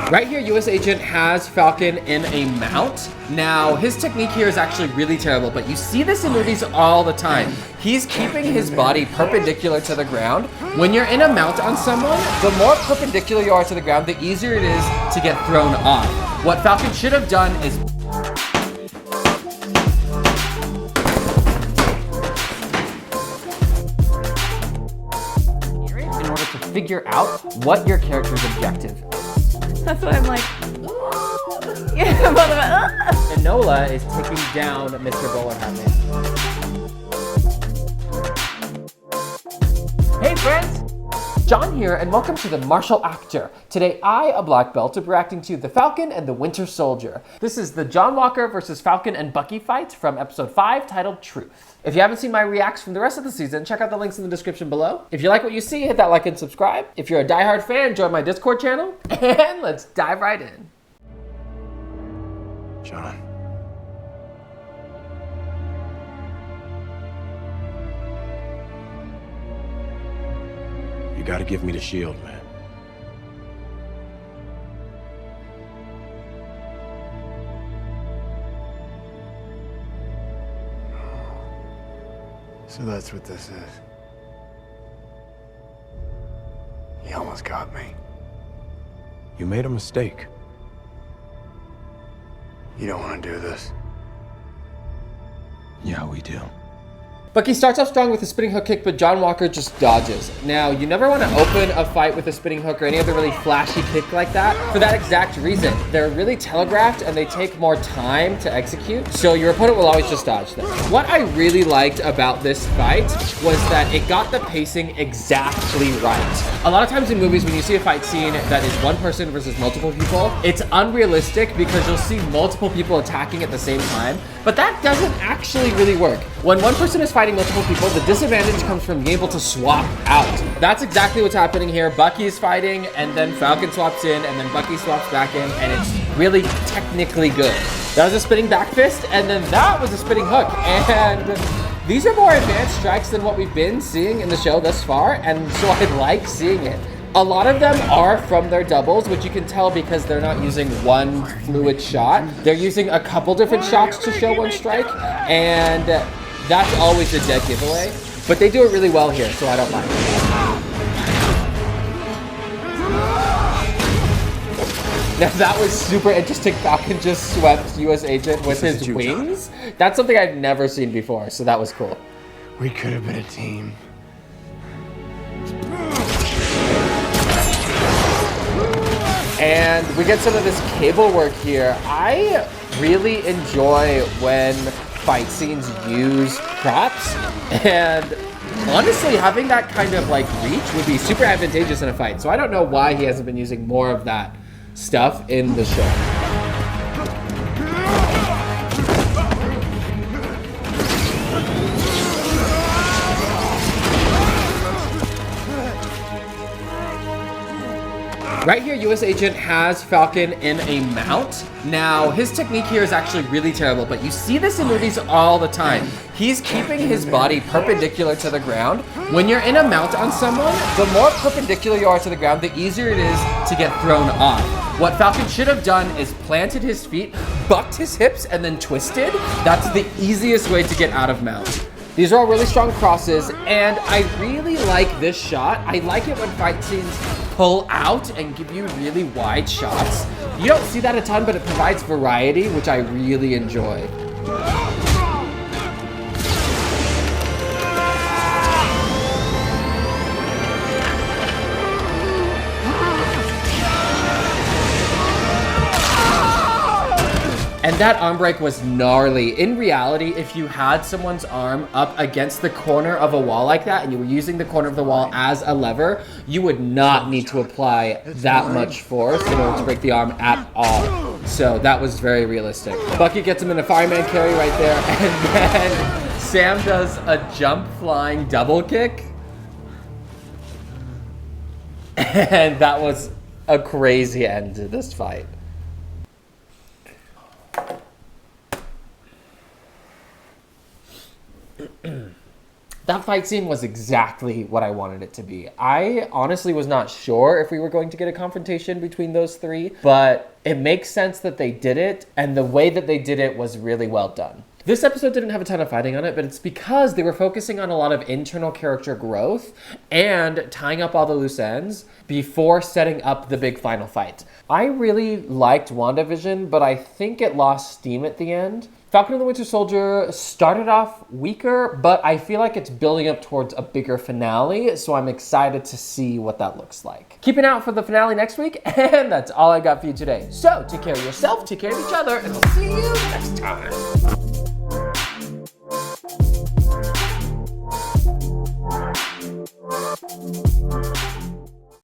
Right here, US Agent has Falcon in a mount. Now, his technique here is actually really terrible, but you see this in movies all the time. He's keeping his body perpendicular to the ground. When you're in a mount on someone, the more perpendicular you are to the ground, the easier it is to get thrown off. What Falcon should have done is in order to figure out what your character's objective is. That's why I'm like, yeah, Enola is taking down Mr. Bowler Hat Man. Hey friends! John here, and welcome to The Martial Actor. Today I, a black belt, will be reacting to The Falcon and the Winter Soldier. This is the John Walker versus Falcon and Bucky fight from episode 5 titled Truth. If you haven't seen my reacts from the rest of the season, check out the links in the description below. If you like what you see, hit that like and subscribe. If you're a diehard fan, join my Discord channel, and let's dive right in. John. You gotta give me the shield, man. So that's what this is. You almost got me. You made a mistake. You don't want to do this. Yeah, we do. Bucky starts off strong with a spinning hook kick, but John Walker just dodges. Now, you never want to open a fight with a spinning hook or any other really flashy kick like that for that exact reason. They're really telegraphed and they take more time to execute, so your opponent will always just dodge them. What I really liked about this fight was that it got the pacing exactly right. A lot of times in movies, when you see a fight scene that is one person versus multiple people, it's unrealistic because you'll see multiple people attacking at the same time, but that doesn't actually really work. When one person is fighting multiple people, the disadvantage comes from being able to swap out. That's exactly what's happening here. Bucky is fighting, and then Falcon swaps in, and then Bucky swaps back in, and it's really technically good. That was a spinning back fist, and then that was a spinning hook, and these are more advanced strikes than what we've been seeing in the show thus far, and so I like seeing it. A lot of them are from their doubles, which you can tell because they're not using one fluid shot. They're using a couple different shots to show one strike, and that's always a dead giveaway. But they do it really well here, so I don't mind. Now that was super interesting. Falcon just swept US Agent with his wings. That's something I've never seen before, so that was cool. We could have been a team. And we get some of this cable work here. I really enjoy when fight scenes use props, and honestly, having that kind of like reach would be super advantageous in a fight. So I don't know why he hasn't been using more of that stuff in the show. Right here, US Agent has Falcon in a mount. Now, his technique here is actually really terrible, but you see this in movies all the time. He's keeping his body perpendicular to the ground. When you're in a mount on someone, the more perpendicular you are to the ground, the easier it is to get thrown off. What Falcon should have done is planted his feet, bucked his hips, and then twisted. That's the easiest way to get out of mount. These are all really strong crosses, and I really like this shot. I like it when fight scenes pull out and give you really wide shots. You don't see that a ton, but it provides variety, which I really enjoy. And that arm break was gnarly. In reality, if you had someone's arm up against the corner of a wall like that and you were using the corner of the wall as a lever, you would not need to apply that much force in order to break the arm at all. So that was very realistic. Bucky gets him in a fireman carry right there, and then Sam does a jump flying double kick. And that was a crazy end to this fight. That fight scene was exactly what I wanted it to be. I honestly was not sure if we were going to get a confrontation between those three, but it makes sense that they did it, and the way that they did it was really well done. This episode didn't have a ton of fighting on it, but it's because they were focusing on a lot of internal character growth and tying up all the loose ends before setting up the big final fight. I really liked WandaVision, but I think it lost steam at the end. Falcon and the Winter Soldier started off weaker, but I feel like it's building up towards a bigger finale, so I'm excited to see what that looks like. Keep an eye out for the finale next week, and that's all I got for you today. So take care of yourself, take care of each other, and we'll see you next time.